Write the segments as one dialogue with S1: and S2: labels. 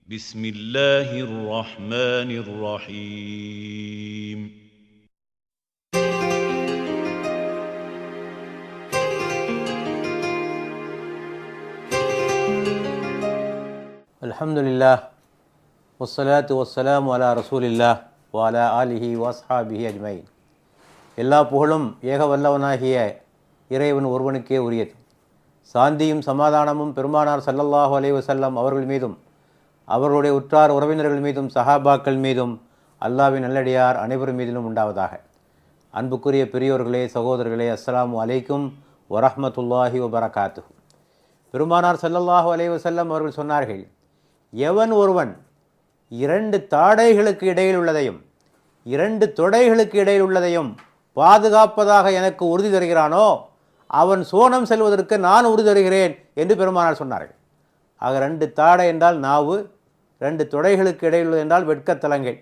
S1: بسم الله الرحمن الرحيم
S2: الحمد لله والصلاة والسلام على رسول الله وعلى آله وأصحابه أجمعين. எல்லா புகழும் ஏக வல்லவனாகிய இறைவன் ஒருவனுக்கே உரியது. சாந்தியும் சமாதானமும் பெருமானார் ஸல்லல்லாஹு அலைஹி வஸல்லம் அவர்கள் மீதும் அவர்களுடைய உற்றார் உறவினர்கள் மீதும் சஹாபாக்கள் மீதும் அல்லாஹ்வின் நல்லடியார் அனைவர் மீதிலும் உண்டாவதாக. அன்புக்குரிய பெரியோர்களே, சகோதரர்களே, அஸ்ஸலாமு அலைக்கும் வரஹ்மத்துல்லாஹி வபரகாத்துஹு. பெருமானார் ஸல்லல்லாஹு அலைஹி வஸல்லம் அவர்கள் சொன்னார்கள், எவன் ஒருவன் 2 தாடைகளுக்கு இடையில் உள்ளதையும் 2 தொடைகளுக்கு இடையில் உள்ளதையும் பாதுகாப்பதாக எனக்கு உறுதி தருகிறானோ அவன் சோனம் செல்வதற்கு நான் உறுதி தருகிறேன் என்று பெருமானார் சொன்னார்கள். ஆக 2 தாடை என்றால் நாவு, 2 தொடைகளுக்கு இடையில் உள்ளது என்றால் வெட்கத்தலங்கள்.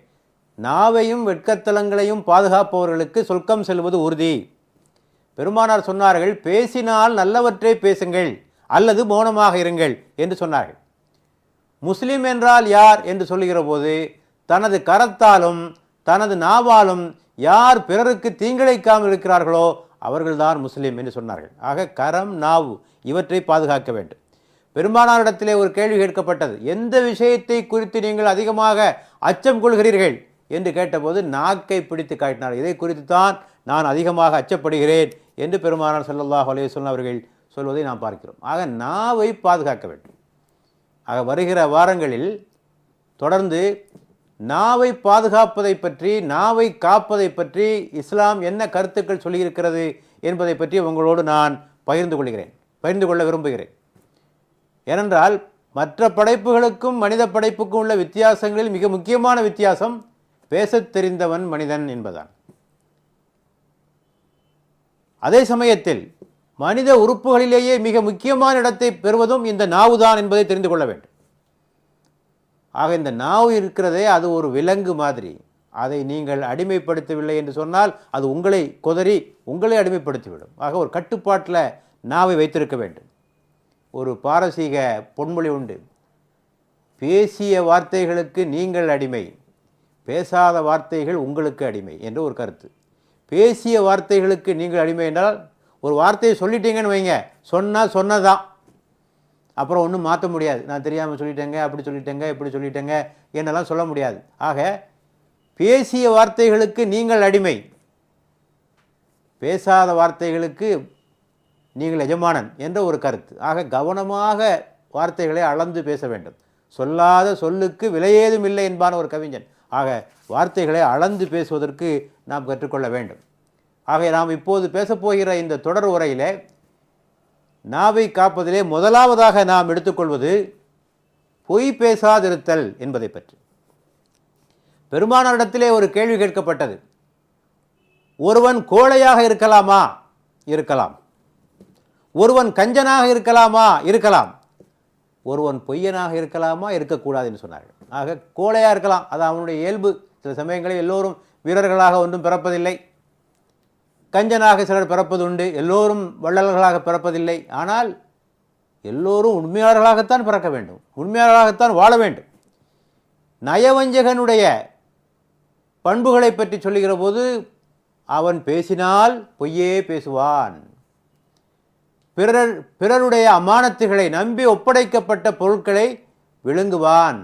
S2: நாவையும் வெட்கத்தலங்களையும் பாதுகாப்பவர்களுக்கு சொர்க்கம் செல்வது உறுதி. பெருமானார் சொன்னார்கள், பேசினால் நல்லவற்றை பேசுங்கள் அல்லது மௌனமாக இருங்கள் என்று சொன்னார்கள். முஸ்லிம் என்றால் யார் என்று சொல்லுகிற போது தனது கரத்தாலும் தனது நாவாலும் யார் பிறருக்கு தீங்கிழைக்காமல் இருக்கிறார்களோ அவர்கள்தான் முஸ்லிம் என்று சொன்னார்கள். ஆக கரம், நாவு இவற்றை பாதுகாக்க வேண்டும். பெருமானாரிடத்திலே ஒரு கேள்வி கேட்கப்பட்டது, எந்த விஷயத்தை குறித்து நீங்கள் அதிகமாக அச்சம் கொள்கிறீர்கள் என்று கேட்டபோது நாக்கை பிடித்து காட்டினார். இதை குறித்து தான் நான் அதிகமாக அச்சப்படுகிறேன் என்று பெருமானார் ஸல்லல்லாஹு அலைஹி வஸல்லம் அவர்கள் சொல்வதை நாம் பார்க்கிறோம். ஆக நாவை பாதுகாக்க வேண்டும். ஆக வருகிற வாரங்களில் தொடர்ந்து நாவை பாதுகாப்பதை பற்றி, நாவை காப்பதை பற்றி இஸ்லாம் என்ன கருத்துக்கள் சொல்லியிருக்கிறது என்பதை பற்றி உங்களோடு நான் பகிர்ந்து கொள்ள விரும்புகிறேன். ஏனென்றால் மற்ற படைப்புகளுக்கும் மனித படைப்புக்கும் உள்ள வித்தியாசங்களில் மிக முக்கியமான வித்தியாசம் பேசத் தெரிந்தவன் மனிதன் என்பதான். அதே சமயத்தில் மனித உறுப்புகளிலேயே மிக முக்கியமான இடத்தை பெறுவதும் இந்த நாவுதான் என்பதை தெரிந்து கொள்ள வேண்டும். ஆக இந்த நாவு இருக்கிறதே, அது ஒரு விலங்கு மாதிரி. அதை நீங்கள் அடிமைப்படுத்தவில்லை என்று சொன்னால் அது உங்களை கொதறி உங்களை அடிமைப்படுத்திவிடும். ஆக ஒரு கட்டுப்பாட்டில் நாவை வைத்திருக்க வேண்டும். ஒரு பாரசீக பொன்மொழி உண்டு, பேசிய வார்த்தைகளுக்கு நீங்கள் அடிமை, பேசாத வார்த்தைகள் உங்களுக்கு அடிமை என்று ஒரு கருத்து. பேசிய வார்த்தைகளுக்கு நீங்கள் அடிமை என்றால் ஒரு வார்த்தையை சொல்லிட்டீங்கன்னு வைங்க, சொன்னதான், அப்புறம் ஒன்றும் மாற்ற முடியாது. நான் தெரியாமல் சொல்லிட்டேங்க, அப்படி சொல்லிட்டேங்க, இப்படி சொல்லிட்டேங்க என்னெல்லாம் சொல்ல முடியாது. ஆக பேசிய வார்த்தைகளுக்கு நீங்கள் அடிமை, பேசாத வார்த்தைகளுக்கு நீங்கள் எஜமானன் என்ற ஒரு கருத்து. ஆக கவனமாக வார்த்தைகளை அளந்து பேச வேண்டும். சொல்லாத சொல்லுக்கு விலையேதும் இல்லை என்பான ஒரு கவிஞன். ஆக வார்த்தைகளை அளந்து பேசுவதற்கு நாம் கற்றுக்கொள்ள வேண்டும். ஆக நாம் இப்போது பேசப்போகிற இந்த தொடர் உரையிலே நாவை காப்பதிலே முதலாவதாக நாம் எடுத்துக்கொள்வது பொய் பேசாதிருத்தல் என்பதை பற்றி. பெருமானாரிடத்திலே ஒரு கேள்வி கேட்கப்பட்டது, ஒருவன் கோழையாக இருக்கலாமா? இருக்கலாம். ஒருவன் கஞ்சனாக இருக்கலாமா? இருக்கலாம். ஒருவன் பொய்யனாக இருக்கலாமா? இருக்கக்கூடாது என்று சொன்னார்கள். ஆக கோழையாக இருக்கலாம், அது அவனுடைய இயல்பு. சில சமயங்களில் எல்லோரும் வீரர்களாக ஒன்றும் பிறப்பதில்லை. கஞ்சனாக சிலர் பிறப்பது உண்டு. எல்லோரும் வள்ளல்களாக பிறப்பதில்லை. ஆனால் எல்லோரும் உண்மையாளர்களாகத்தான் பிறக்க வேண்டும், உண்மையாளர்களாகத்தான் வாழ வேண்டும். நயவஞ்சகனுடைய பண்புகளை பற்றி சொல்லுகிற போது அவன் பேசினால் பொய்யே பேசுவான், பிறருடைய அமானத்துகளை நம்பி ஒப்படைக்கப்பட்ட பொருட்களை விழுங்குவான்,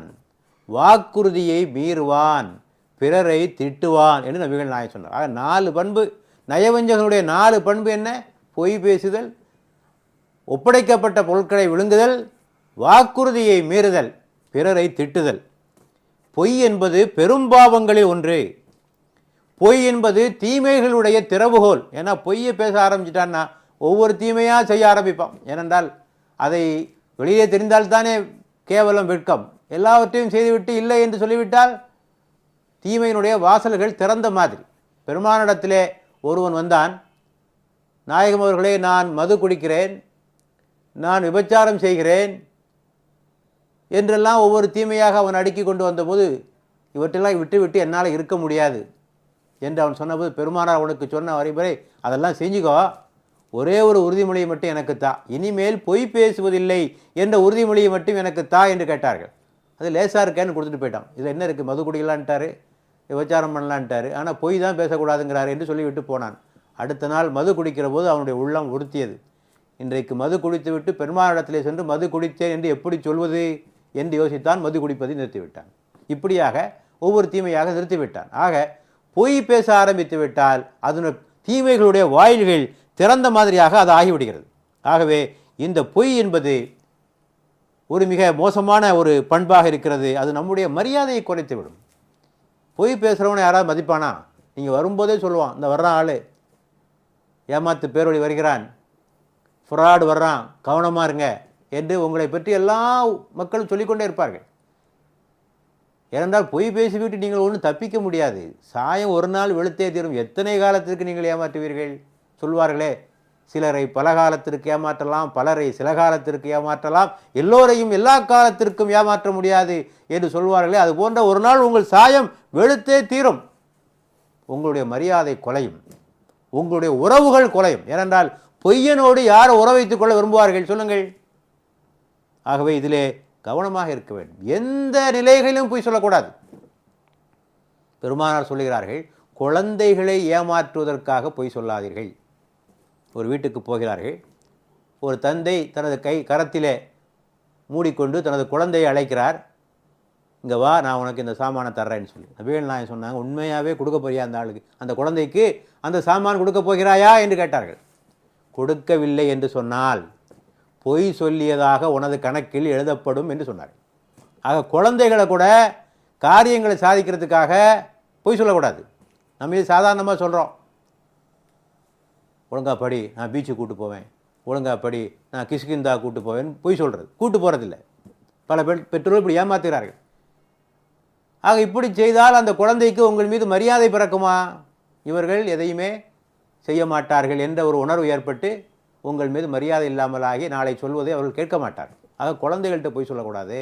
S2: வாக்குறுதியை மீறுவான், பிறரை திட்டுவான் என்று நபிகள் நாயகம் சொன்னார். ஆக 4 பண்பு, நயவஞ்சகனுடைய 4 பண்பு என்ன? பொய் பேசுதல், ஒப்படைக்கப்பட்ட பொருட்களை விழுங்குதல், வாக்குறுதியை மீறுதல், பிறரை திட்டுதல். பொய் என்பது பெரும்பாவங்களில் ஒன்று. பொய் என்பது தீமைகளுடைய திறவுகோல். ஏன்னா பொய்யை பேச ஆரம்பிச்சிட்டான்னா ஒவ்வொரு தீமையாக செய்ய ஆரம்பிப்பான். ஏனென்றால் அதை வெளியே தெரிந்தால்தானே கேவலம், வெட்கம். எல்லாவற்றையும் செய்துவிட்டு இல்லை என்று சொல்லிவிட்டால் தீமையினுடைய வாசல்கள் திறந்த மாதிரி. பெருமானிடத்திலே ஒருவன் வந்தான், நாயகம் அவர்களே, நான் மது குடிக்கிறேன், நான் விபச்சாரம் செய்கிறேன் என்றெல்லாம் ஒவ்வொரு தீமையாக அவன் அடுக்கி கொண்டு வந்தபோது, இவற்றெல்லாம் விட்டு என்னால் இருக்க முடியாது என்று அவன் சொன்னபோது பெருமானார் அவனுக்கு சொன்ன வரைமுறை, அதெல்லாம் செஞ்சுக்கோ, ஒரே ஒரு உறுதிமொழியை மட்டும் எனக்கு தா, இனிமேல் பொய் பேசுவதில்லை என்ற உறுதிமொழியை மட்டும் எனக்கு தா என்று கேட்டார்கள். அது லேசாக இருக்கேன்னு கொடுத்துட்டு போயிட்டான். இதில் என்ன இருக்குது, மது குடிக்கலான்ட்டார், விபச்சாரம் பண்ணலான்ட்டார், ஆனால் பொய் தான் பேசக்கூடாதுங்கிறாரு என்று சொல்லிவிட்டு போனான். அடுத்த நாள் மது குடிக்கிற போது அவனுடைய உள்ளம் உறுத்தியது. இன்றைக்கு மது குடித்துவிட்டு பெருமானிடத்திலே சென்று மது குடித்தேன் என்று எப்படி சொல்வது என்று யோசித்தான். மது குடிப்பதை நிறுத்திவிட்டான். இப்படியாக ஒவ்வொரு தீமையாக நிறுத்திவிட்டான். ஆக பொய் பேச ஆரம்பித்து விட்டால் அதனுடைய தீமைகளுடைய வாயில்கள் திறந்த மாதிரியாக அது ஆகிவிடுகிறது. ஆகவே இந்த பொய் என்பது ஒரு மிக மோசமான ஒரு பண்பாக இருக்கிறது. அது நம்முடைய மரியாதையை குறைத்து விடும். பொய் பேசுகிறவனை யாராவது மதிப்பானா? நீங்கள் வரும்போதே சொல்லுவான், இந்த வர்றான் ஆள் ஏமாத்து பேரொழி வருகிறான், ஃப்ராடு வர்றான், கவனமாக இருங்க என்று உங்களை பற்றி எல்லா மக்களும் சொல்லிக்கொண்டே இருப்பார்கள். ஏனென்றால் பொய் பேசிவிட்டு நீங்கள் ஒன்றும் தப்பிக்க முடியாது. சாயம் ஒரு நாள் வெளுத்தே தீரும். எத்தனை காலத்திற்கு நீங்கள் ஏமாற்றுவீர்கள்? சொல்வார்களே, சிலரை பல காலத்திற்கு ஏமாற்றலாம், பலரை சில காலத்திற்கு ஏமாற்றலாம், எல்லோரையும் எல்லா காலத்திற்கும் ஏமாற்ற முடியாது என்று சொல்வார்களே, அது போன்ற ஒரு நாள் உங்கள் சாயம் வெளுத்தே தீரும். உங்களுடைய மரியாதை குலையும், உங்களுடைய உறவுகள் குலையும். ஏனென்றால் பொய்யனோடு யார் உறவைத்துக் கொள்ள விரும்புவார்கள் சொல்லுங்கள்? ஆகவே இதிலே கவனமாக இருக்க வேண்டும். எந்த நிலைகளிலும் பொய் சொல்லக்கூடாது. பெருமானார் சொல்லுகிறார்கள், குழந்தைகளை ஏமாற்றுவதற்காக பொய் சொல்லாதீர்கள். ஒரு வீட்டுக்கு போகிறார்கள். ஒரு தந்தை தனது கரத்திலே மூடிக்கொண்டு தனது குழந்தையை அழைக்கிறார். இங்கே வா, நான் உனக்கு இந்த சாமானை தர்றேன்னு சொல்லி. நபிகள் நாயகம் சொன்னாங்க, உண்மையாகவே கொடுக்க போறியா அந்த ஆளுக்கு, அந்த குழந்தைக்கு அந்த சாமான் கொடுக்க போகிறாயா என்று கேட்டார்கள். கொடுக்கவில்லை என்று சொன்னால் பொய் சொல்லியதாக உனது கணக்கில் எழுதப்படும் என்று சொன்னார். ஆக குழந்தைகளை கூட காரியங்களை சாதிக்கிறதுக்காக பொய் சொல்லக்கூடாது. நம்ம இது சாதாரணமாக சொல்கிறோம். ஒழுங்கா படி, நான் பீச்சுக்கு கூட்டு போவேன், ஒழுங்கா படி, நான் கிஷ்கிந்தா கூட்டு போவேன் பொய் சொல்கிறது. கூட்டு போகிறதில்லை. பல பெற்றோர்கள் இப்படி ஏமாத்துகிறார்கள். ஆக இப்படி செய்தால் அந்த குழந்தைக்கு உங்கள் மீது மரியாதை பிறக்குமா? இவர்கள் எதையுமே செய்ய மாட்டார்கள் என்ற ஒரு உணர்வு ஏற்பட்டு உங்கள் மீது மரியாதை இல்லாமலாகி நாளை சொல்வதை அவர்கள் கேட்க மாட்டார்கள். ஆக குழந்தைகள்கிட்ட பொய் சொல்லக்கூடாது.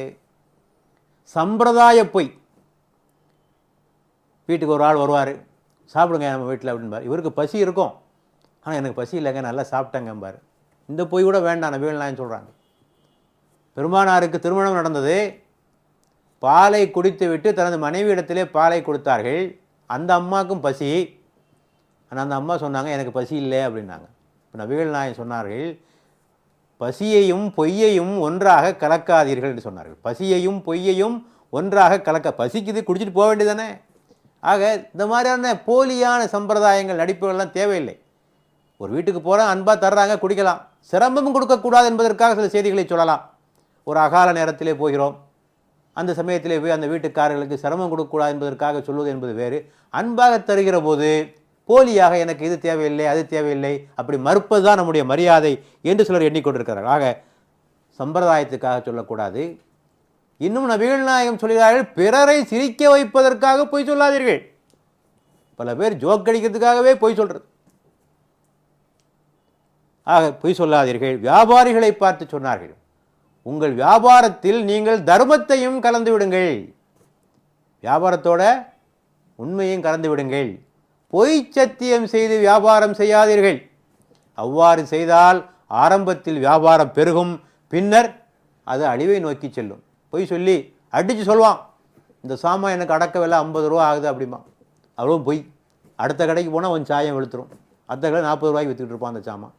S2: சம்பிரதாய பொய். வீட்டுக்கு ஒரு ஆள் வருவார், சாப்பிடுங்க நம்ம வீட்டில் அப்படின்பார். இவருக்கு பசி இருக்கும், ஆனால் எனக்கு பசி இல்லைங்க, நல்லா சாப்பிட்டேங்கம்பார். இந்த பொய் கூட வேண்டாம், நபிகள் நாயகம் சொல்கிறாங்க. பெருமானாருக்கு திருமணம் நடந்தது. பாலை குடித்து விட்டு தனது மனைவியிடத்திலே பாலை கொடுத்தார்கள். அந்த அம்மாவுக்கும் பசி. ஆனால் அந்த அம்மா சொன்னாங்க, எனக்கு பசி இல்லை அப்படின்னாங்க. இப்போ நபிகள் நாயகம் சொன்னார்கள், பசியையும் பொய்யையும் ஒன்றாக கலக்காதீர்கள் என்று சொன்னார்கள். பசியையும் பொய்யையும் ஒன்றாக பசிக்குது, குடிச்சிட்டு போக வேண்டியதானே. ஆக இந்த மாதிரியான போலியான சம்பிரதாயங்கள் நடிப்புகள்லாம் தேவையில்லை. ஒரு வீட்டுக்கு போகிறோம், அன்பாக தர்றாங்க, குடிக்கலாம். சிரமமும் கொடுக்கக்கூடாது என்பதற்காக சில செய்திகளை சொல்லலாம். ஒரு அகால நேரத்திலே போகிறோம், அந்த சமயத்திலே போய் அந்த வீட்டுக்காரர்களுக்கு சிரமம் கொடுக்கக்கூடாது என்பதற்காக சொல்வது என்பது வேறு. அன்பாக தருகிற போது போலியாக எனக்கு இது தேவையில்லை, அது தேவையில்லை, அப்படி மறுப்பது தான் நம்முடைய மரியாதை என்று சிலர் எண்ணிக்கொண்டிருக்கிறார்கள். ஆக சம்பிரதாயத்துக்காக சொல்லக்கூடாது. இன்னும் நபிகள் நாயகம் சொல்கிறார்கள், பிறரை சிரிக்க வைப்பதற்காக பொய் சொல்லாதீர்கள். பல பேர் ஜோக் அடிக்கிறதுக்காகவே பொய் சொல்கிறது. ஆக பொய் சொல்லாதீர்கள். வியாபாரிகளை பார்த்து சொன்னார்கள், உங்கள் வியாபாரத்தில் நீங்கள் தர்மத்தையும் கலந்து விடுங்கள், வியாபாரத்தோட உண்மையும் கலந்து விடுங்கள். பொய் சத்தியம் செய்து வியாபாரம் செய்யாதீர்கள். அவ்வாறு செய்தால் ஆரம்பத்தில் வியாபாரம் பெருகும், பின்னர் அது அழிவை நோக்கி செல்லும். பொய் சொல்லி அடித்து சொல்லுவான், இந்த சாமான் எனக்கு அடக்க விலை 50 ரூபா ஆகுது அப்படிமா. அவ்வளோ பொய். அடுத்த கடைக்கு போனால் அவன் சாயம் வெளுத்துரும். அடுத்த கடை 40 ரூபாய்க்கு விற்றுக்கிட்டு இருப்பான் அந்த சாமான்.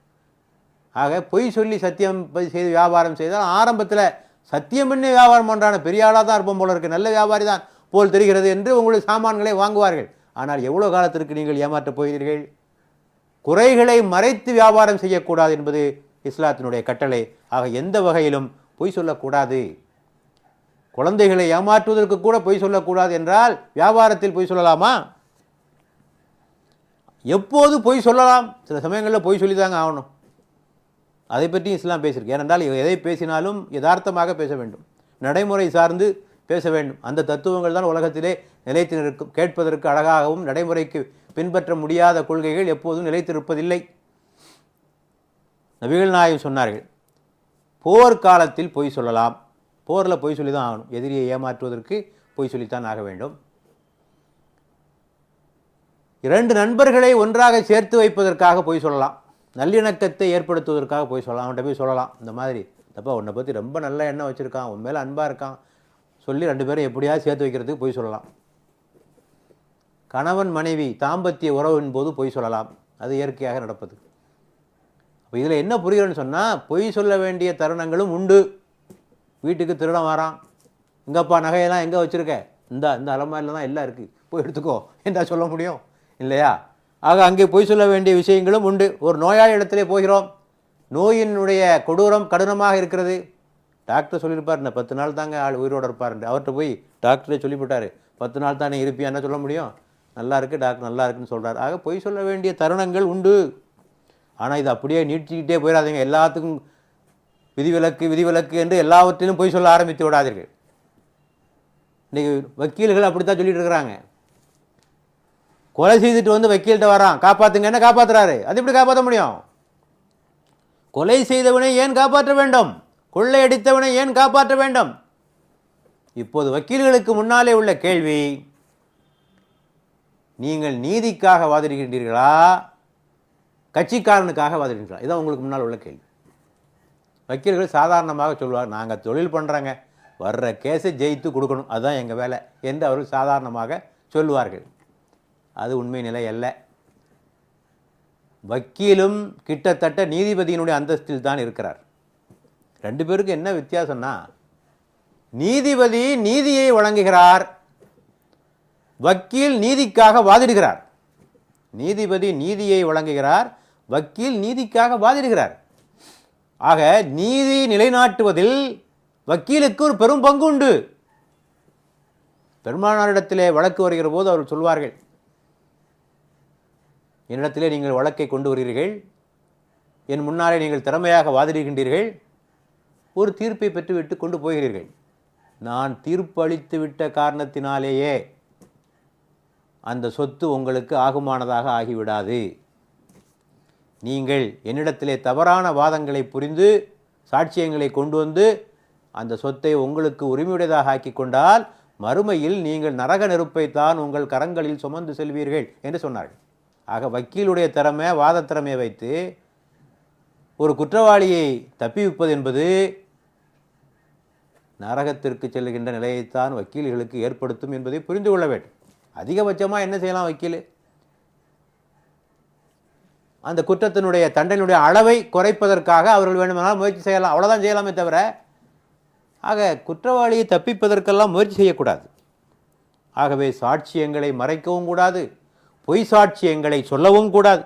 S2: ஆக பொய் சொல்லி சத்தியம் செய்து வியாபாரம் செய்தால் ஆரம்பத்தில் சத்தியம் பண்ணி வியாபாரம் பண்ணுறான பெரிய ஆளாக தான் இருப்போம் போல இருக்குது, நல்ல வியாபாரி தான் போல் தெரிகிறது என்று உங்களுடைய சாமான்களை வாங்குவார்கள். ஆனால் எவ்வளோ காலத்திற்கு நீங்கள் ஏமாற்றப் போகிறீர்கள்? குறைகளை மறைத்து வியாபாரம் செய்யக்கூடாது என்பது இஸ்லாத்தினுடைய கட்டளை. ஆக எந்த வகையிலும் பொய் சொல்லக்கூடாது. குழந்தைகளை ஏமாற்றுவதற்கு கூட பொய் சொல்லக்கூடாது என்றால் வியாபாரத்தில் பொய் சொல்லலாமா? எப்போது பொய் சொல்லலாம்? சில சமயங்களில் பொய் சொல்லி தாங்க ஆகணும். அதை பற்றி இஸ்லாம் பேசியிருக்கு. ஏனென்றால் எதை பேசினாலும் யதார்த்தமாக பேச வேண்டும், நடைமுறை சார்ந்து பேச வேண்டும். அந்த தத்துவங்கள் தான் உலகத்திலே நிலைத்து நிற்கும். கேட்பதற்கு அழகாகவும் நடைமுறைக்கு பின்பற்ற முடியாத கொள்கைகள் எப்போதும் நிலைத்திருப்பதில்லை. நபிகள் நாயகம் சொன்னார்கள், போர்க்காலத்தில் பொய் சொல்லலாம். போரில் பொய் சொல்லி தான் ஆகணும். எதிரியை ஏமாற்றுவதற்கு பொய் சொல்லித்தான் ஆக வேண்டும். 2 நண்பர்களை ஒன்றாக சேர்த்து வைப்பதற்காக பொய் சொல்லலாம். நல்லிணக்கத்தை ஏற்படுத்துவதற்காக பொய் சொல்லலாம். அவன்கிட்ட போய் சொல்லலாம், இந்த மாதிரி தப்பா உன்னை பற்றி ரொம்ப நல்ல எண்ணம் வச்சுருக்கான், உன் மேலே அன்பாக இருக்கான், சொல்லி 2 பேரும் எப்படியாவது சேர்த்து வைக்கிறதுக்கு பொய் சொல்லலாம். கணவன் மனைவி தாம்பத்திய உறவின் போது பொய் சொல்லலாம். அது இயற்கையாக நடப்பது. இப்போ இதில் என்ன புரிகிறன்னு சொன்னால், பொய் சொல்ல வேண்டிய தருணங்களும் உண்டு. வீட்டுக்கு திருடன் வரான், எங்கப்பா நகையெல்லாம் எங்கே வச்சுருக்க, இந்த அலமாரியில் தான் எல்லாம் இருக்குது, போய் எடுத்துக்கோ என்றா சொல்ல முடியும் இல்லையா? ஆக அங்கே பொய் சொல்ல வேண்டிய விஷயங்களும் உண்டு. ஒரு நோயாளி இடத்திலே போகிறோம், நோயினுடைய கொடூரம் கடினமாக இருக்கிறது. டாக்டர் சொல்லியிருப்பார், இந்த 10 நாள் தாங்க ஆள் உயிரோடு இருப்பார். அவர்கிட்ட போய் டாக்டரே சொல்லிவிட்டார், 10 நாள் தானே இருப்பியா, என்ன சொல்ல முடியும்? நல்லா இருக்குது டாக்டர், நல்லா இருக்குன்னு சொல்கிறார். ஆக பொய் சொல்ல வேண்டிய தருணங்கள் உண்டு. ஆனால் இது அப்படியே நீட்டிக்கிட்டே போயிடாதீங்க. எல்லாத்துக்கும் விதிவிலக்கு என்று எல்லாவற்றிலும் பொய் சொல்ல ஆரம்பித்து விடாதீர்கள். இன்றைக்கி வக்கீல்கள் அப்படித்தான் சொல்லிட்டு இருக்கிறாங்க. கொலை செய்துட்டு வந்து வக்கீல்கிட்ட வரான், காப்பாற்றுங்க, என்ன காப்பாற்றுறாரு? அது எப்படி காப்பாற்ற முடியும்? கொலை செய்தவனை ஏன் காப்பாற்ற வேண்டும்? கொள்ளையடித்தவனை ஏன் காப்பாற்ற வேண்டும்? இப்போது வக்கீல்களுக்கு முன்னாலே உள்ள கேள்வி, நீங்கள் நீதிக்காக வாதிடுகின்றீர்களா, கட்சிக்காரனுக்காக வாதிடுகிறீர்களா? இதான் உங்களுக்கு முன்னால் உள்ள கேள்வி. வக்கீல்கள் சாதாரணமாக சொல்வார், நாங்கள் தொழில் பண்ணுறாங்க, வர்ற கேஸை ஜெயித்து கொடுக்கணும், அதுதான் எங்கள் வேலை என்று அவர்கள் சாதாரணமாக சொல்லுவார்கள். அது உண்மை நிலை அல்ல. வக்கீலும் கிட்டத்தட்ட நீதிபதியினுடைய அந்தஸ்தில் தான் இருக்கிறார். 2 பேருக்கு என்ன வித்தியாசம்னா, நீதிபதி நீதியை வழங்குகிறார், வக்கீல் நீதிக்காக வாதிடுகிறார். நீதிபதி நீதியை வழங்குகிறார், வக்கீல் நீதிக்காக வாதிடுகிறார். ஆக நீதி நிலைநாட்டுவதில் வக்கீலுக்கு ஒரு பெரும் பங்கு உண்டு. பெருமானாரிடத்திலே வழக்கு வருகிற போது அவர்கள் சொல்வார்கள், என்னிடத்திலே நீங்கள் வழக்கை கொண்டு வருகிறீர்கள், என் முன்னாலே நீங்கள் திறமையாக வாதிடுகின்றீர்கள், ஒரு தீர்ப்பை பெற்றுவிட்டு கொண்டு போகிறீர்கள். நான் தீர்ப்பு அளித்து விட்ட காரணத்தினாலேயே அந்த சொத்து உங்களுக்கு ஆகுமானதாக ஆகிவிடாது. நீங்கள் என்னிடத்திலே தவறான வாதங்களை புரிந்து சாட்சியங்களை கொண்டு வந்து அந்த சொத்தை உங்களுக்கு உரிமையுடையதாக ஆக்கி கொண்டால் மறுமையில் நீங்கள் நரக நெருப்பைத்தான் உங்கள் கரங்களில் சுமந்து செல்வீர்கள் என்று சொன்னார்கள். ஆக வக்கீலுடைய திறமை, வாத திறமையை வைத்து ஒரு குற்றவாளியை தப்பிவிப்பது என்பது நரகத்திற்கு செல்கின்ற நிலையைத்தான் வக்கீல்களுக்கு ஏற்படுத்தும் என்பதை புரிந்து கொள்ள வேண்டும். அதிகபட்சமாக என்ன செய்யலாம் வக்கீல்? அந்த குற்றத்தினுடைய தண்டனையுடைய அளவை குறைப்பதற்காக அவர்கள் வேண்டுமானால் முயற்சி செய்யலாம், அவ்வளோதான் செய்யலாமே தவிர, ஆக குற்றவாளியை தப்பிப்பதற்கெல்லாம் முயற்சி செய்யக்கூடாது. ஆகவே சாட்சியங்களை மறைக்கவும் கூடாது, பொய் சாட்சியங்களை சொல்லவும் கூடாது.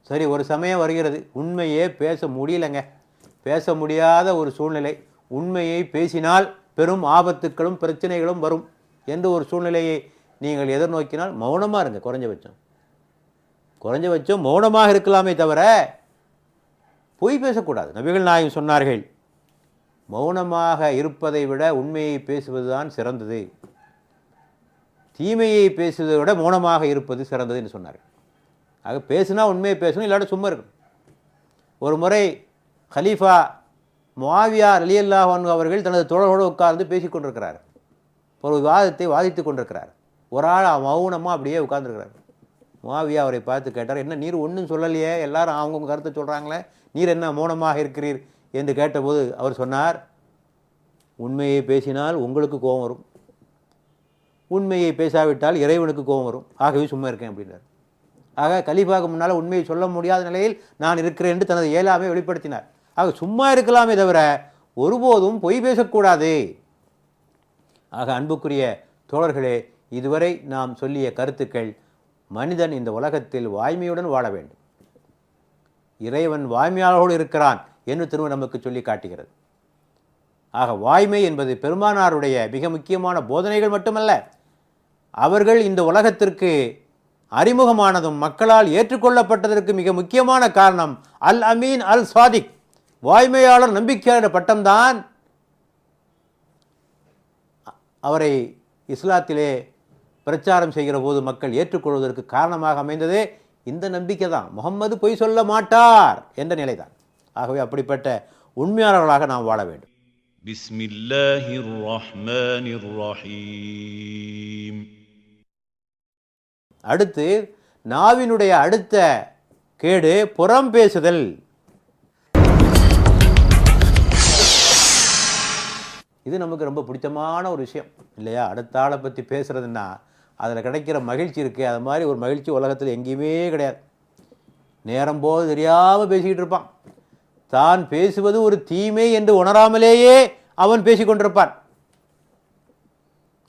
S2: சரி, ஒரு சமயம் வருகிறது, உண்மையே பேச முடியலைங்க, பேச முடியாத ஒரு சூழ்நிலை, உண்மையை பேசினால் பெரும் ஆபத்துக்களும் பிரச்சனைகளும் வரும் என்று ஒரு சூழ்நிலையை நீங்கள் எதிர்நோக்கினால் மௌனமாக இருங்க. குறைஞ்சபட்சம் மௌனமாக இருக்கலாமே தவிர பொய் பேசக்கூடாது. நபிகள் நாயகம் சொன்னார்கள், மௌனமாக இருப்பதை விட உண்மையை பேசுவதுதான் சிறந்தது, தீமையை பேசுவதை விட மௌனமாக இருப்பது சிறந்தது என்று சொன்னார்கள். ஆக பேசுனா உண்மையை பேசணும், இல்லாட்ட சும்மா இருக்கணும். ஒரு முறை ஹலீஃபா முஆவியா ரலியல்லாஹு அன்ஹு அவர்கள் தனது தோழரோடு உட்கார்ந்து பேசி கொண்டிருக்கிறார். ஒரு விவாதத்தை வாதித்து கொண்டிருக்கிறார். ஒரு ஆள் மௌனமாக அப்படியே உட்கார்ந்துருக்கிறார். முஆவியா அவரை பார்த்து கேட்டார், என்ன நீர் ஒன்றும் சொல்லலையே, எல்லாரும் அவங்கவுங்க கருத்தை சொல்கிறாங்களே, நீர் என்ன மௌனமாக இருக்கிறீர் என்று கேட்டபோது அவர் சொன்னார், உண்மையை பேசினால் உங்களுக்கு கோபம் வரும், உண்மையை பேசாவிட்டால் இறைவனுக்கு கோபம் வரும், ஆகவே சும்மா இருக்கேன் அப்படின்னார். ஆக கலீஃபாவுக்கு முன்னால் உண்மையை சொல்ல முடியாத நிலையில் நான் இருக்கிறேன் என்று தனது இயலாமை வெளிப்படுத்தினார். ஆக சும்மா இருக்கலாமே தவிர ஒருபோதும் பொய் பேசக்கூடாது. ஆக அன்புக்குரிய தோழர்களே, இதுவரை நாம் சொல்லிய கருத்துக்கள், மனிதன் இந்த உலகத்தில் வாய்மையுடன் வாழ வேண்டும், இறைவன் வாய்மையாளரோடு இருக்கிறான் என்று திரும்ப நமக்கு சொல்லி காட்டுகிறது. ஆக வாய்மை என்பது பெருமானாருடைய மிக முக்கியமான போதனைகள் மட்டுமல்ல, அவர்கள் இந்த உலகத்திற்கு அறிமுகமானதும் மக்களால் ஏற்றுக்கொள்ளப்பட்டதற்கு மிக முக்கியமான காரணம் அல் அமீன் அல் சாதிக், வாய்மையாளர் நம்பிக்கையாளர் பட்டம்தான் அவரை இஸ்லாத்திலே பிரச்சாரம் செய்கிற போது மக்கள் ஏற்றுக்கொள்வதற்கு காரணமாக அமைந்ததே இந்த நம்பிக்கை தான். முகம்மது பொய் சொல்ல மாட்டார் என்ற நிலைதான். ஆகவே அப்படிப்பட்ட உண்மையாளர்களாக நாம் வாழ வேண்டும்.
S1: பிஸ்மில்லாஹிர் ரஹ்மானிர் ரஹீம்.
S2: அடுத்து நாவினுடைய அடுத்த கேடு புறம் பேசுதல். இது நமக்கு ரொம்ப பிடிச்சமான ஒரு விஷயம் இல்லையா? அடுத்த ஆளை பற்றி பேசுகிறதுன்னா அதில் கிடைக்கிற மகிழ்ச்சி இருக்கே, அது மாதிரி ஒரு மகிழ்ச்சி உலகத்தில் எங்கேயுமே கிடையாது. நேரம் போது தெரியாமல் பேசிக்கிட்டு இருப்பான். தான் பேசுவது ஒரு தீமை என்று உணராமலேயே அவன் பேசிக்கொண்டிருப்பான்.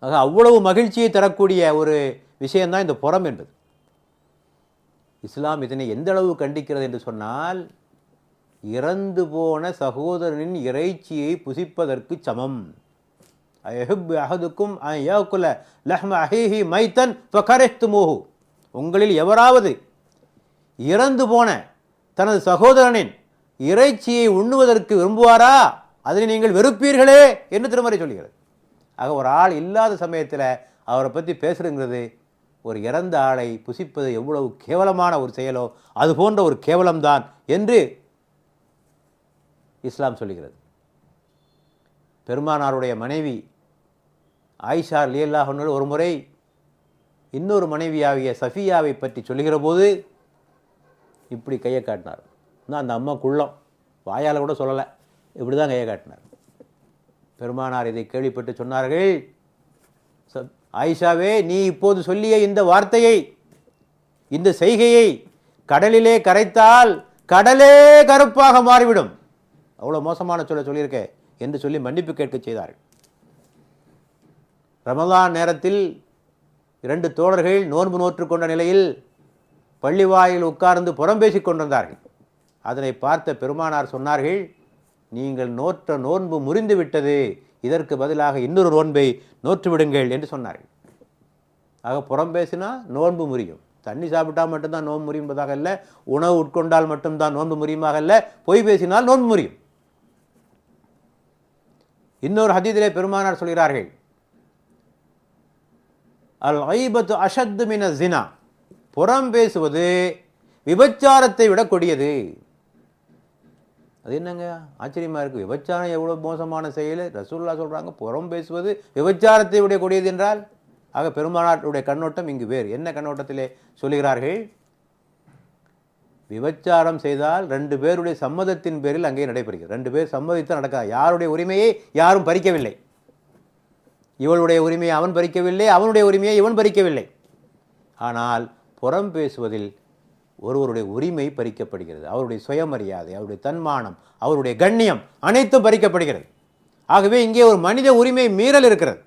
S2: ஆக அவ்வளவு மகிழ்ச்சியை தரக்கூடிய ஒரு விஷயம்தான் இந்த புறம் என்பது. இஸ்லாம் இதனை எந்த அளவு கண்டிக்கிறது என்று சொன்னால், இறந்து போன சகோதரனின் இறைச்சியை புசிப்பதற்கு சமம். உங்களில் எவராவது இறந்து போன தனது சகோதரனின் இறைச்சியை உண்ணுவதற்கு விரும்புவாரா? அதனை நீங்கள் வெறுப்பீர்களே என்று திருமறை சொல்கிறது. ஆக ஒரு ஆள் இல்லாத சமயத்தில் அவரை பற்றி பேசுகிறங்கிறது ஒரு இறந்த ஆளை புசிப்பது எவ்வளவு கேவலமான ஒரு செயலோ அது போன்ற ஒரு கேவலம்தான் என்று இஸ்லாம் சொல்லுகிறது. பெருமானாருடைய மனைவி ஆயிஷா ரலியல்லாஹு அன்ஹா ஒரு முறை இன்னொரு மனைவியாகிய சஃபியாவை பற்றி சொல்லுகிற போது இப்படி கையை காட்டினார். நான் அந்த அம்மா குள்ளம், வாயால் கூட சொல்லலை, இப்படி தான் கையை காட்டினார். பெருமானார் இதை கேள்விப்பட்டு சொன்னார்கள், ஆயிஷாவே, நீ இப்போது சொல்லிய இந்த வார்த்தையை, இந்த செய்கையை கடலிலே கரைத்தால் கடலே கருப்பாக மாறிவிடும், அவ்வளோ மோசமான சொல்லியிருக்க என்று சொல்லி மன்னிப்பு கேட்க செய்தார்கள். ரமலான் நேரத்தில் 2 தோழர்கள் நோன்பு நோற்று கொண்ட நிலையில் பள்ளிவாயில் உட்கார்ந்து புறம் பேசிக் கொண்டிருந்தார்கள். அதனை பார்த்த பெருமானார் சொன்னார்கள், நீங்கள் நோற்ற நோன்பு முறிந்து விட்டது, இதற்கு பதிலாக இன்னொரு நோன்பை நோற்று விடுங்கள் என்று சொன்னார்கள். ஆக புறம் பேசினா நோன்பு முறியும். தண்ணி சாப்பிட்டால் மட்டும்தான் நோன்பு முறியும் என்பதாக அல்ல, உணவு உட்கொண்டால் மட்டும்தான் நோன்பு முறியுமாக அல்ல, பொய் பேசினால் நோன்பு முறியும். இன்னொரு ஹதீஸிலே பெருமானார் சொல்கிறார்கள், அல் ஐபத்து அஷத்து மின ஸினா, புறம் பேசுவது விபச்சாரத்தை விட கொடியது. அது என்னங்க ஆச்சரியமா இருக்கு, விபச்சாரம் எவ்வளவு மோசமான செயல், ரசூலுல்லாஹ் சொல்றாங்க புறம் பேசுவது விபச்சாரத்தை விட கொடியது என்றால். ஆக பெருமானாருடைய கண்ணோட்டம் இங்கு வேறு. என்ன கண்ணோட்டத்திலே சொல்லுகிறார்கள், விபச்சாரம் செய்தால் 2 பேருடைய சம்மதத்தின் பேரில் அங்கே நடைபெறுகிறது. 2 பேர் சம்மதித்து நடக்காது. யாருடைய உரிமையை யாரும் பறிக்கவில்லை. இவளுடைய உரிமையை அவன் பறிக்கவில்லை, அவனுடைய உரிமையை இவன் பறிக்கவில்லை. ஆனால் புறம் பேசுவதில் ஒருவருடைய உரிமை பறிக்கப்படுகிறது. அவருடைய சுயமரியாதை, அவருடைய தன்மானம், அவருடைய கண்ணியம் அனைத்தும் பறிக்கப்படுகிறது. ஆகவே இங்கே ஒரு மனித உரிமை மீறல் இருக்கிறது.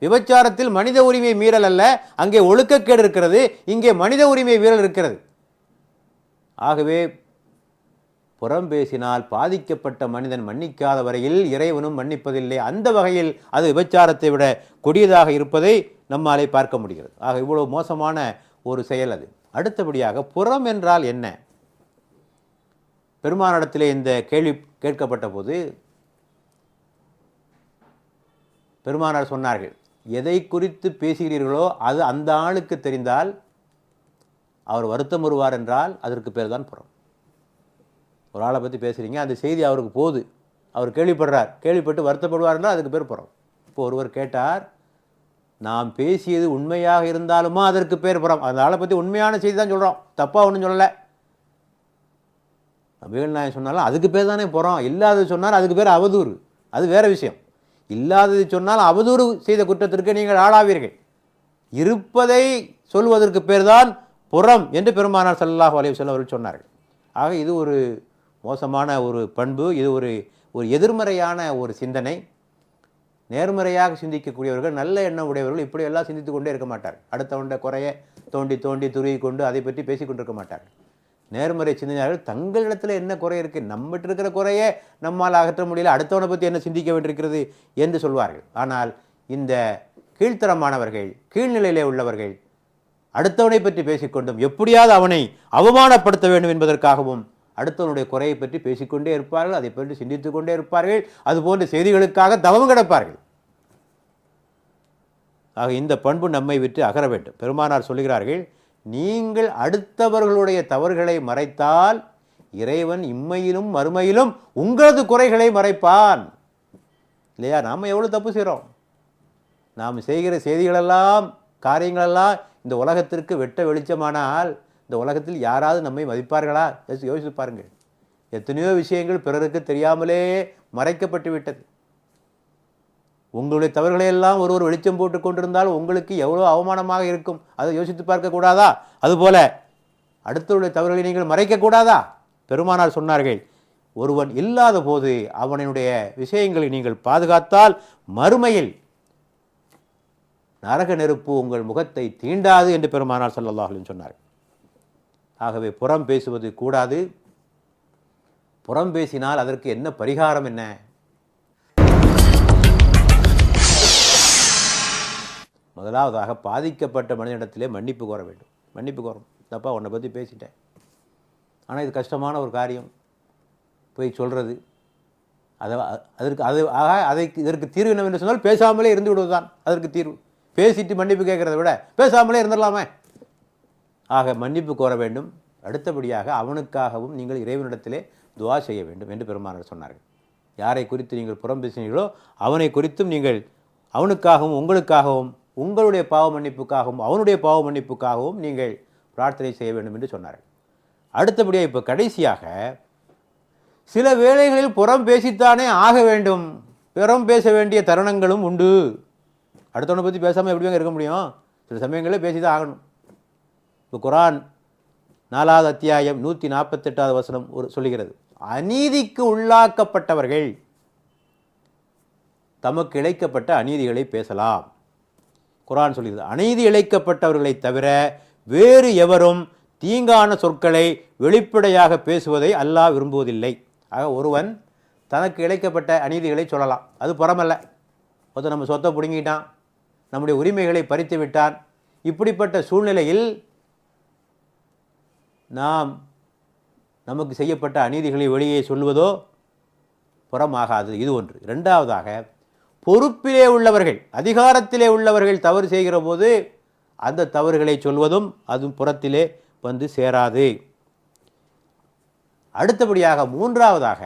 S2: விபச்சாரத்தில் மனித உரிமை மீறல் அல்ல, அங்கே ஒழுக்கக்கேடு இருக்கிறது, இங்கே மனித உரிமை மீறல் இருக்கிறது. ஆகவே புறம் பேசினால் பாதிக்கப்பட்ட மனிதன் மன்னிக்காத வரையில் இறைவனும் மன்னிப்பதில்லை. அந்த வகையில் அது விபச்சாரத்தை விட கொடியதாக இருப்பதை நம்மாலே பார்க்க முடிகிறது. ஆக இவ்வளவு மோசமான ஒரு செயல் அது. அடுத்தபடியாக புறம் என்றால் என்ன? பெருமானிடத்திலே இந்த கேள்வி கேட்கப்பட்ட போது பெருமானார் சொன்னார்கள், எதை குறித்து பேசுகிறீர்களோ அது அந்த ஆளுக்கு தெரிந்தால் அவர் வருத்தம் வருவார் என்றால் அதற்கு பேர் தான் புறம். ஒரு ஆளை பற்றி பேசுகிறீங்க, அந்த செய்தி அவருக்கு போகுது, அவர் கேள்விப்படுறார், கேள்விப்பட்டு வருத்தப்படுவார் என்றால் அதுக்கு பேர் புறம். இப்போ ஒருவர் கேட்டார், நாம் பேசியது உண்மையாக இருந்தாலுமா அதற்கு பேர் புறம். அந்த ஆளை பற்றி உண்மையான செய்தி தான் சொல்கிறோம், தப்பாக ஒன்றும் சொல்லலை. நபிகள் நாயகம் சொன்னாலும் அதுக்கு பேர் தானே புறம். இல்லாதது சொன்னால் அதுக்கு பேர் அவதூறு, அது வேறு விஷயம். இல்லாதது சொன்னால் அவதூறு செய்த குற்றத்திற்கு நீங்கள் ஆளாவீர்கள். இருப்பதை சொல்வதற்கு பேர் தான் புறம் என்று பெருமானார் ஸல்லல்லாஹு அலைஹி வஸல்லம் அவர்கள் சொன்னார்கள். ஆக இது ஒரு மோசமான ஒரு பண்பு, இது ஒரு எதிர்மறையான ஒரு சிந்தனை. நேர்மறையாக சிந்திக்கக்கூடியவர்கள், நல்ல எண்ணம் உடையவர்கள் இப்படியெல்லாம் சிந்தித்து கொண்டே இருக்க மாட்டார்கள். அடுத்தவண்ட குறைய தோண்டி தோண்டி துருவி கொண்டு அதை பற்றி பேசி கொண்டிருக்க மாட்டார்கள். நேர்மறை சிந்தனையாளர்கள் தங்களிடத்தில் என்ன குறை இருக்குது, நம்மகிட்ட இருக்கிற குறையே நம்மால் அகற்ற முடியல, அடுத்தவனை பற்றி என்ன சிந்திக்க வேண்டியிருக்கிறது என்று சொல்வார்கள். ஆனால் இந்த கீழ்த்தரமானவர்கள், கீழ்நிலையிலே உள்ளவர்கள் அடுத்தவனை பற்றி பேசிக்கொண்டும் எப்படியாவது அவனை அவமானப்படுத்த வேண்டும் என்பதற்காகவும் அடுத்தவனுடைய குறையை பற்றி பேசிக்கொண்டே இருப்பார்கள், அதை பற்றி சிந்தித்து கொண்டே இருப்பார்கள், அதுபோன்ற செய்திகளுக்காக தவம் கிடப்பார்கள். ஆக இந்த பண்பு நம்மை விட்டு அகற வேண்டும். பெருமானார் சொல்லுகிறார்கள், நீங்கள் அடுத்தவர்களுடைய தவறுகளை மறைத்தால் இறைவன் இம்மையிலும் மறுமையிலும் உங்களது குறைகளை மறைப்பான். இல்லையா? நாம் எவ்வளோ தப்பு செய்கிறோம். நாம் செய்கிற செய்திகளெல்லாம், காரியங்களெல்லாம் இந்த உலகத்திற்கு வெட்ட வெளிச்சமானால் இந்த உலகத்தில் யாராவது நம்மை மதிப்பார்களா? யோசித்து பாருங்கள். எத்தனையோ விஷயங்கள் பிறருக்கு தெரியாமலே மறைக்கப்பட்டு விட்டது. உங்களுடைய தவறுகளை எல்லாம் ஒருவர் வெளிச்சம் போட்டு கொண்டிருந்தால் உங்களுக்கு எவ்வளோ அவமானமாக இருக்கும், அதை யோசித்து பார்க்கக்கூடாதா? அதுபோல அடுத்தவருடைய தவறுகளை நீங்கள் மறைக்கக்கூடாதா? பெருமானார் சொன்னார்கள், ஒருவன் இல்லாத போது அவனுடைய விஷயங்களை நீங்கள் பாதுகாத்தால் மறுமையில் நரக நெருப்பு உங்கள் முகத்தை தீண்டாது என்று பெருமானார் ஸல்லல்லாஹு அலைஹி வஸல்லம் சொன்னார். ஆகவே புறம் பேசுவது கூடாது. புறம் பேசினால் அதற்கு என்ன பரிகாரம்? என்ன? முதலாவதாக பாதிக்கப்பட்ட மனிதனிடத்திலே மன்னிப்பு கோர வேண்டும். மன்னிப்பு கோரணும். தப்பா உன்னை பற்றி பேசிட்டேன், ஆனால் இது கஷ்டமான ஒரு காரியம், போய் சொல்கிறது. இதற்கு தீர்வு என்னவென்று சொன்னால் பேசாமலே இருந்து விடுவதுதான் அதற்கு தீர்வு. பேசிட்டு மன்னிப்பு கேட்கறதை விட பேசாமலே இருந்துடலாமே. ஆக மன்னிப்பு கோர வேண்டும். அடுத்தபடியாக அவனுக்காகவும் நீங்கள் இறைவனிடத்திலே துஆ செய்ய வேண்டும் என்று பெருமானார் சொன்னார்கள். யாரை குறித்து நீங்கள் புறம் பேசினீர்களோ அவனை குறித்தும் நீங்கள் அவனுக்காகவும் உங்களுக்காகவும் உங்களுடைய பாவ மன்னிப்புக்காகவும் அவனுடைய பாவ மன்னிப்புக்காகவும் நீங்கள் பிரார்த்தனை செய்ய வேண்டும் என்று சொன்னார்கள். அடுத்தபடியாக இப்போ கடைசியாக சில வேளைகளில் புறம் பேசித்தானே ஆக வேண்டும். புறம் பேச வேண்டிய தருணங்களும் உண்டு. அடுத்தவனை பற்றி பேசாமல் எப்படிங்க இருக்க முடியும்? சில சமயங்களில் பேசி தான் ஆகணும். இப்போ குர்ஆன் 4வது அத்தியாயம் 148வது வசனம் சொல்லுகிறது, அநீதிக்கு உள்ளாக்கப்பட்டவர்கள் தமக்கு இழைக்கப்பட்ட அநீதிகளை பேசலாம். குர்ஆன் சொல்கிறது, அநீதி இழைக்கப்பட்டவர்களை தவிர வேறு எவரும் தீங்கான சொற்களை வெளிப்படையாக பேசுவதை அல்லாஹ் விரும்புவதில்லை. ஆக ஒருவன் தனக்கு இழைக்கப்பட்ட அநீதிகளை சொல்லலாம், அது புறமல்ல. ஒருத்தன் நம்ம சொத்தை பிடுங்கிட்டான், நம்முடைய உரிமைகளை பறித்து விட்டான். இப்படிப்பட்ட சூழ்நிலையில் நாம் நமக்கு செய்யப்பட்ட அநீதிகளை வெளியே சொல்வதோ புறமாகாது. இது ஒன்று. இரண்டாவதாக, பொறுப்பிலே உள்ளவர்கள் அதிகாரத்திலே உள்ளவர்கள் தவறு செய்கிற போது அந்த தவறுகளை சொல்வதும் அதுவும் புறத்திலே வந்து சேராது. அடுத்தபடியாக மூன்றாவதாக,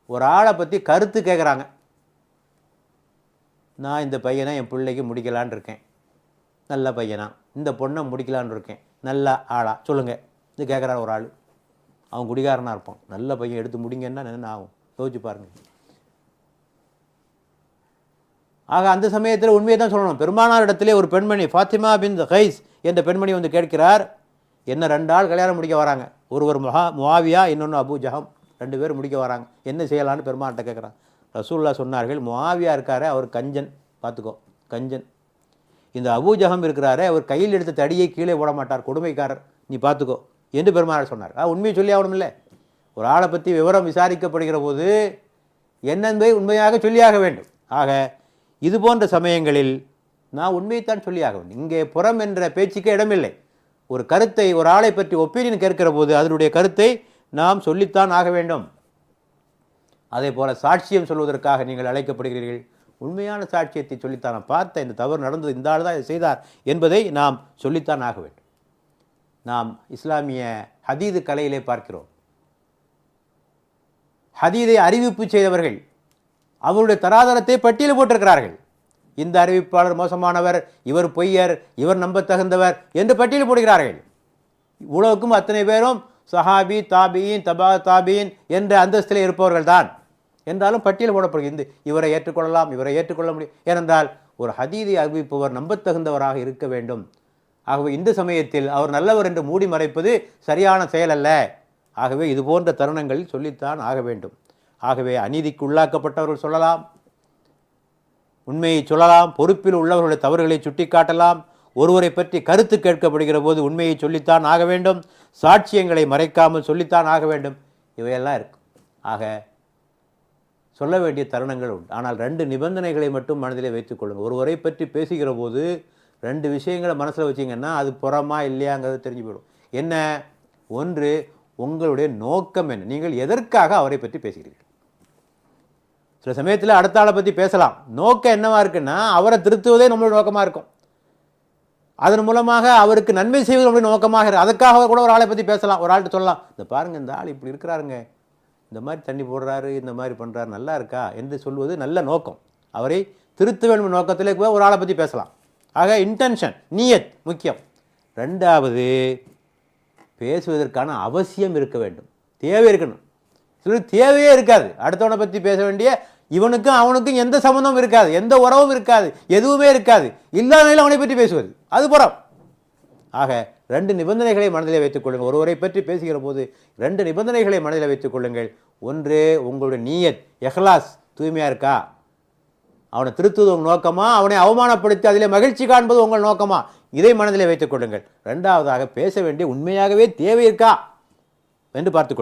S2: ஒரு ஆளை பற்றி கருத்து கேட்குறாங்க. நான் இந்த பையனை என் பிள்ளைக்கு முடிக்கலான் இருக்கேன், நல்ல பையனா. இந்த பொண்ணை முடிக்கலான் இருக்கேன், நல்ல ஆளா சொல்லுங்கள். இது கேட்குறாரு ஒரு ஆள். அவன் குடிகாரனாக இருப்பான். நல்ல பையன் எடுத்து முடிங்கன்னா என்ன ஆகும் யோசிச்சு பாருங்கள். ஆக அந்த சமயத்தில் உண்மையை தான் சொல்லணும். பெருமானார் இடத்திலே ஒரு பெண்மணி ஃபாத்திமா பின் கைஸ் என்ற பெண்மணி வந்து கேட்கிறார், என்ன 2 ஆள் கல்யாணம் முடிக்க வராங்க, ஒருவர் முஆவியா, இன்னொன்று அபூ ஜஹம், 2 பேர் முடிக்க வராங்க, என்ன செய்யலான்னு பெருமான்கிட்ட கேட்குறாங்க. ரசூலுல்லாஹ் சொன்னார்கள், முஆவியா இருக்காரு அவர் கஞ்சன், பார்த்துக்கோ கஞ்சன். இந்த அபூ ஜஹம் இருக்கிறாரு அவர் கையில் எடுத்த தடியை கீழே போட மாட்டார், கொடுமைக்காரர், நீ பார்த்துக்கோ என்று பெருமானார் சொன்னார். உண்மையை சொல்லி ஆகணும் இல்லை? ஒரு ஆளை பற்றி விவரம் விசாரிக்கப்படுகிற போது என்னென்பதை உண்மையாக சொல்லியாக வேண்டும். ஆக இது போன்ற சமயங்களில் நான் உண்மையைத்தான் சொல்லியாக வேண்டும். இங்கே புறம் என்ற பேச்சுக்கு இடமில்லை. ஒரு கருத்தை, ஒரு ஆளை பற்றி ஒப்பீனியன் கேட்கிற போது அதனுடைய கருத்தை நாம் சொல்லித்தான் ஆக வேண்டும். அதே போல் சாட்சியம் சொல்வதற்காக நீங்கள் அழைக்கப்படுகிறீர்கள், உண்மையான சாட்சியத்தை சொல்லித்தான், நான் பார்த்த இந்த தவறு நடந்தது, இந்த ஆள் தான் இதை செய்தார் என்பதை நாம் சொல்லித்தான் ஆக வேண்டும். நாம் இஸ்லாமிய ஹதீது கலையிலே பார்க்கிறோம். ஹதீதை அறிவிப்பு செய்தவர்கள் அவருடைய தராதரத்தை பட்டியல் போட்டிருக்கிறார்கள். இந்த அறிவிப்பாளர் மோசமானவர், இவர் பொய்யர், இவர் நம்பத்தகுந்தவர் என்று பட்டியல் போடுகிறார்கள். உலகுக்கும் அத்தனை பேரும் சஹாபி, தாபியின், தபா தாபியின் என்ற அந்தஸ்திலே இருப்பவர்கள் தான். என்றாலும் பட்டியல் போடப்படுகிறது. இவரை ஏற்றுக்கொள்ளலாம், இவரை ஏற்றுக்கொள்ள முடியும். ஏனென்றால் ஒரு ஹதீதை அறிவிப்பவர் நம்பத்தகுந்தவராக இருக்க வேண்டும். ஆகவே இந்த சமயத்தில் அவர் நல்லவர் என்று மூடி மறைப்பது சரியான செயல் அல்ல. ஆகவே இது போன்ற தருணங்களில் சொல்லித்தான் ஆக வேண்டும். ஆகவே அநீதிக்கு உள்ளாக்கப்பட்டவர்கள் சொல்லலாம், உண்மையை சொல்லலாம், பொறுப்பில் உள்ளவர்களுடைய தவறுகளை சுட்டிக்காட்டலாம். ஒருவரை பற்றி கருத்து கேட்கப்படுகிற போது உண்மையை சொல்லித்தான் ஆக வேண்டும். சாட்சியங்களை மறைக்காமல் சொல்லித்தான் ஆக வேண்டும். இவையெல்லாம் இருக்கு. ஆக சொல்ல வேண்டிய தருணங்கள் உண்டு. ஆனால் 2 நிபந்தனைகளை மட்டும் மனதிலே வைத்துக் கொள்ளுங்கள். ஒருவரை பற்றி பேசுகிற போது 2 விஷயங்களை மனசில் வச்சிங்கன்னா அது புறமா இல்லையாங்கிறது தெரிஞ்சு போயிடும். என்ன? ஒன்று, உங்களுடைய நோக்கம் என்ன, நீங்கள் எதற்காக அவரை பற்றி பேசுகிறீர்கள். சில சமயத்தில் அடுத்த ஆளை பற்றி பேசலாம், நோக்கம் என்னவா இருக்குன்னா அவரை திருத்துவதே நம்மளுடைய நோக்கமாக இருக்கும். அதன் மூலமாக அவருக்கு நன்மை செய்வது நம்மளுடைய நோக்கமாக இருக்கும். அதுக்காக கூட ஒரு ஆளை பற்றி பேசலாம். ஒரு ஆள்கிட்ட சொல்லலாம், இந்த பாருங்கள் இந்த ஆள் இப்படி இருக்கிறாருங்க, இந்த மாதிரி தண்ணி போடுறாரு, இந்த மாதிரி பண்ணுறாரு, நல்லா இருக்கா என்று சொல்வது நல்ல நோக்கம். அவரை திருத்த வேண்டும் நோக்கத்திலே கூட ஒரு ஆளை பற்றி பேசலாம். ஆக இன்டென்ஷன், நியத் முக்கியம். 2வது, பேசுவதற்கான அவசியம் இருக்க வேண்டும், தேவை இருக்கணும். சில தேவையே இருக்காது, அடுத்தவனை பற்றி பேச வேண்டிய இவனுக்கும் அவனுக்கும் எந்த சம்பந்தமும் இருக்காது, எந்த உறவும் இருக்காது, எதுவுமே இருக்காது. இல்லாத நிலையில் அவனை பற்றி பேசுவது அது புறம். ஆக 2 நிபந்தனைகளை மனதில் வைத்துக் கொள்ளுங்கள். ஒருவரை பற்றி பேசுகிற போது 2 நிபந்தனைகளை மனதில் வைத்துக் கொள்ளுங்கள். ஒன்று, உங்களுடைய நீயத் இஹ்லாஸ் தூய்மையாக இருக்கா? அவனை திருத்துவது உங்கள் நோக்கமா? அவனை அவமானப்படுத்தி அதிலே மகிழ்ச்சி காண்பது உங்கள் நோக்கமா? இதை மனதில் வைத்துக் கொள்ளுங்கள். 2வதாக, பேச வேண்டிய உண்மையாகவே தேவை இருக்கா என்று பார்த்துக்கொள்ளுங்கள்.